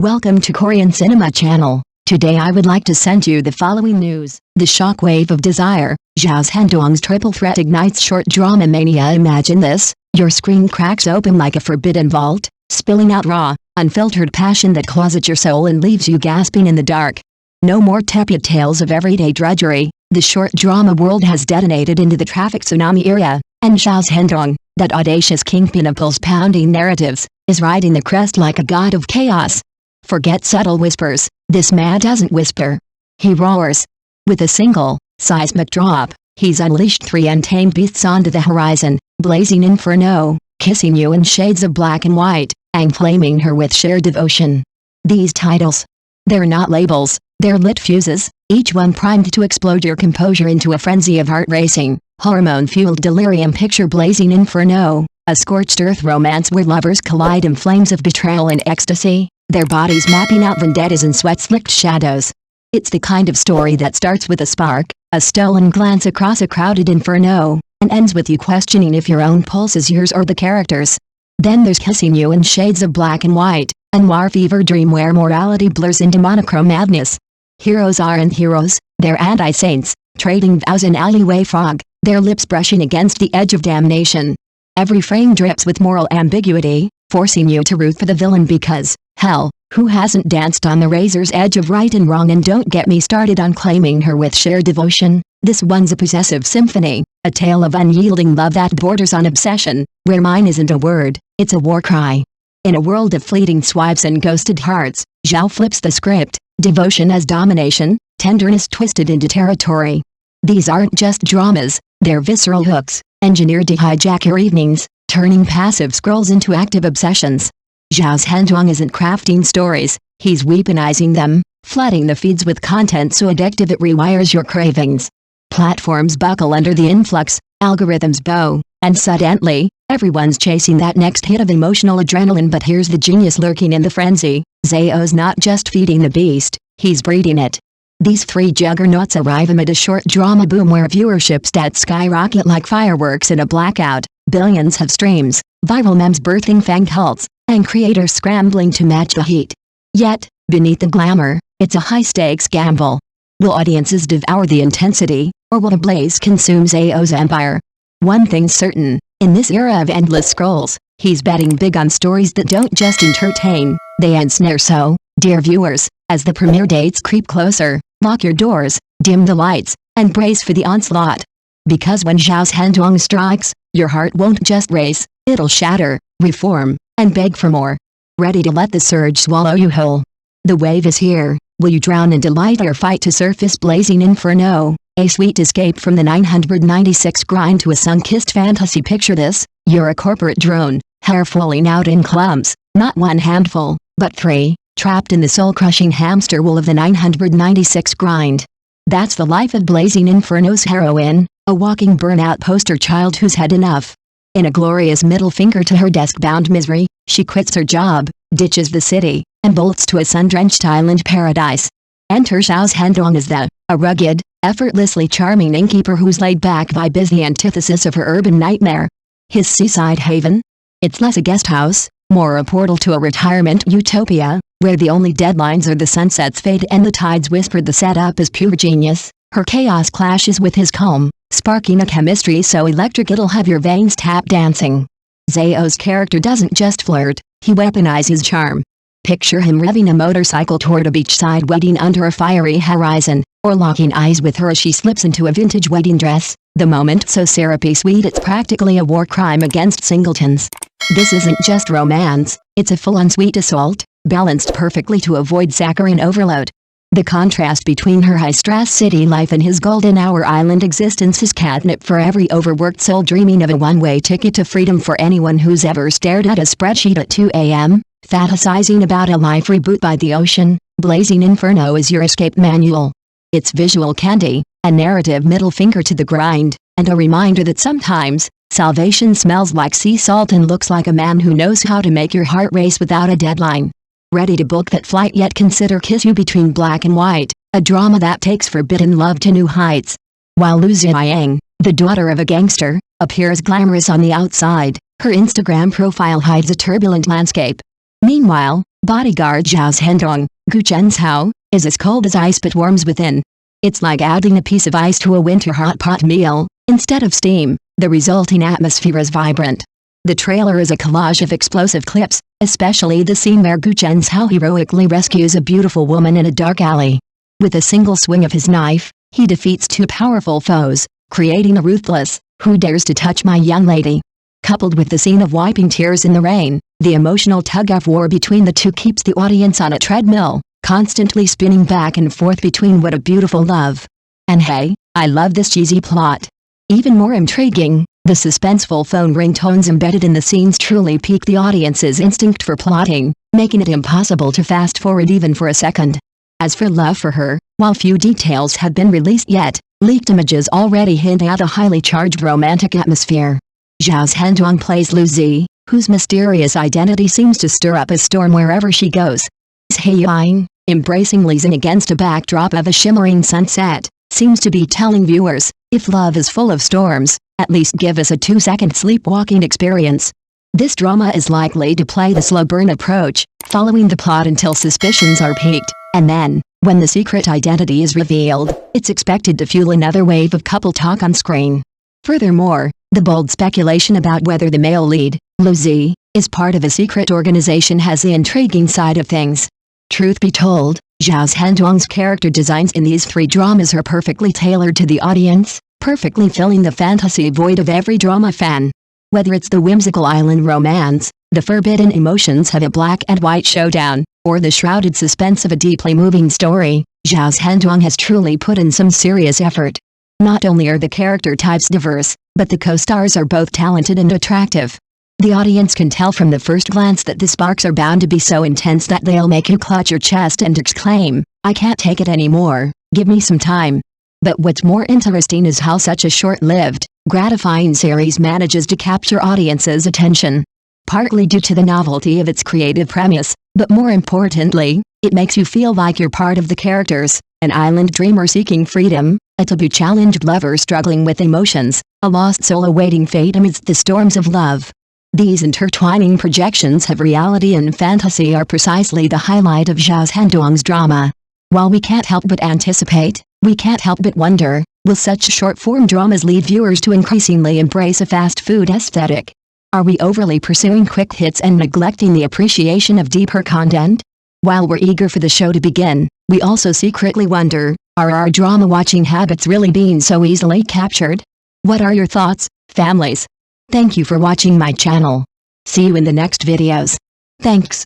Welcome to Korean Cinema Channel. Today I would like to send you the following news. The shockwave of desire, Zhao Zhendong's triple threat ignites short drama mania. Imagine this, your screen cracks open like a forbidden vault, spilling out raw, unfiltered passion that closets your soul and leaves you gasping in the dark. No more tepid tales of everyday drudgery. The short drama world has detonated into the traffic tsunami era, and Zhao Zhendong, that audacious kingpin of pulse-pounding narratives, is riding the crest like a god of chaos. Forget subtle whispers, this man doesn't whisper. He roars. With a single, seismic drop, he's unleashed three untamed beasts onto the horizon, blazing inferno, kissing you in shades of black and white, and flaming her with sheer devotion. These titles. They're not labels, they're lit fuses, each one primed to explode your composure into a frenzy of heart-racing, hormone-fueled delirium. Picture blazing inferno, a scorched earth romance where lovers collide in flames of betrayal and ecstasy, their bodies mapping out vendettas and sweat-slicked shadows. It's the kind of story that starts with a spark, a stolen glance across a crowded inferno, and ends with you questioning if your own pulse is yours or the character's. Then there's kissing you in shades of black and white, a noir fever dream where morality blurs into monochrome madness. Heroes aren't heroes, they're anti-saints, trading vows in alleyway fog, their lips brushing against the edge of damnation. Every frame drips with moral ambiguity, forcing you to root for the villain because, hell, who hasn't danced on the razor's edge of right and wrong? And don't get me started on claiming her with sheer devotion. This one's a possessive symphony, a tale of unyielding love that borders on obsession, where mine isn't a word, it's a war cry. In a world of fleeting swipes and ghosted hearts, Zhao flips the script, devotion as domination, tenderness twisted into territory. These aren't just dramas, they're visceral hooks, engineered to hijack your evenings, turning passive scrolls into active obsessions. Zhao Zhendong isn't crafting stories, he's weaponizing them, flooding the feeds with content so addictive it rewires your cravings. Platforms buckle under the influx, algorithms bow, and suddenly, everyone's chasing that next hit of emotional adrenaline. But here's the genius lurking in the frenzy. Zhao's not just feeding the beast, he's breeding it. These three juggernauts arrive amid a short drama boom where viewership stats skyrocket like fireworks in a blackout, billions have streams, viral memes birthing fan cults, and creators scrambling to match the heat. Yet, beneath the glamour, it's a high-stakes gamble. Will audiences devour the intensity, or will the blaze consume Zhao's empire? One thing's certain, in this era of endless scrolls, he's betting big on stories that don't just entertain, they ensnare. So, dear viewers, as the premiere dates creep closer, lock your doors, dim the lights, and brace for the onslaught. Because when Zhao Zhendong strikes, your heart won't just race, it'll shatter, reform, and beg for more. Ready to let the surge swallow you whole? The wave is here. Will you drown in delight or fight to surface blazing inferno? A sweet escape from the 996 grind to a sun-kissed fantasy. Picture this, you're a corporate drone, hair falling out in clumps, not one handful, but three, trapped in the soul-crushing hamster wheel of the 996 grind. That's the life of blazing inferno's heroine, a walking burnout poster child who's had enough. In a glorious middle finger to her desk-bound misery, she quits her job, ditches the city, and bolts to a sun-drenched island paradise. Enter Zhao Zhendong as a rugged, effortlessly charming innkeeper who's laid back by the antithesis of her urban nightmare. His seaside haven? It's less a guest house, more a portal to a retirement utopia, where the only deadlines are the sunset's fade and the tides whisper. The setup is pure genius. Her chaos clashes with his calm, sparking a chemistry so electric it'll have your veins tap dancing. Zhao's character doesn't just flirt, he weaponizes charm. Picture him revving a motorcycle toward a beachside wedding under a fiery horizon, or locking eyes with her as she slips into a vintage wedding dress, the moment so syrupy sweet it's practically a war crime against singletons. This isn't just romance, it's a full-on sweet assault, balanced perfectly to avoid saccharine overload. The contrast between her high-stress city life and his golden hour island existence is catnip for every overworked soul dreaming of a one-way ticket to freedom. For anyone who's ever stared at a spreadsheet at 2 a.m., fantasizing about a life reboot by the ocean, blazing inferno is your escape manual. It's visual candy, a narrative middle finger to the grind, and a reminder that sometimes, salvation smells like sea salt and looks like a man who knows how to make your heart race without a deadline. Ready to book that flight? Yet consider Kiss You Between Black and White, a drama that takes forbidden love to new heights. While Lu Ziyang, the daughter of a gangster, appears glamorous on the outside, her Instagram profile hides a turbulent landscape. Meanwhile, Bodyguard Zhao Zhendong, Guchen's Hao, is as cold as ice but warms within. It's like adding a piece of ice to a winter hot pot meal. Instead of steam, the resulting atmosphere is vibrant. The trailer is a collage of explosive clips, especially the scene where Guchen's Hao heroically rescues a beautiful woman in a dark alley. With a single swing of his knife, he defeats two powerful foes, creating a ruthless, "Who dares to touch my young lady?" Coupled with the scene of wiping tears in the rain, the emotional tug-of-war between the two keeps the audience on a treadmill, constantly spinning back and forth between what a beautiful love. And hey, I love this cheesy plot. Even more intriguing, the suspenseful phone ringtones embedded in the scenes truly pique the audience's instinct for plotting, making it impossible to fast-forward even for a second. As for love for her, while few details have been released yet, leaked images already hint at a highly charged romantic atmosphere. Zhao Zhendong plays Lu Zi, whose mysterious identity seems to stir up a storm wherever she goes. Hae-in, embracing Li Xin against a backdrop of a shimmering sunset, seems to be telling viewers, if love is full of storms, at least give us a 2-second sleepwalking experience. This drama is likely to play the slow burn approach, following the plot until suspicions are piqued, and then, when the secret identity is revealed, it's expected to fuel another wave of couple talk on screen. Furthermore, the bold speculation about whether the male lead, Lu Zi, is part of a secret organization has the intriguing side of things. Truth be told, Zhao Zhendong's character designs in these three dramas are perfectly tailored to the audience, perfectly filling the fantasy void of every drama fan. Whether it's the whimsical island romance, the forbidden emotions of a black and white showdown, or the shrouded suspense of a deeply moving story, Zhao Zhendong has truly put in some serious effort. Not only are the character types diverse, but the co-stars are both talented and attractive. The audience can tell from the first glance that the sparks are bound to be so intense that they'll make you clutch your chest and exclaim, "I can't take it anymore, give me some time." But what's more interesting is how such a short-lived, gratifying series manages to capture audiences' attention. Partly due to the novelty of its creative premise, but more importantly, it makes you feel like you're part of the characters, an island dreamer seeking freedom, a taboo-challenged lover struggling with emotions, a lost soul awaiting fate amidst the storms of love. These intertwining projections of reality and fantasy are precisely the highlight of Zhao Zhendong's drama. While we can't help but anticipate, we can't help but wonder, will such short-form dramas lead viewers to increasingly embrace a fast food aesthetic? Are we overly pursuing quick hits and neglecting the appreciation of deeper content? While we're eager for the show to begin, we also secretly wonder, are our drama-watching habits really being so easily captured? What are your thoughts, families? Thank you for watching my channel. See you in the next videos. Thanks.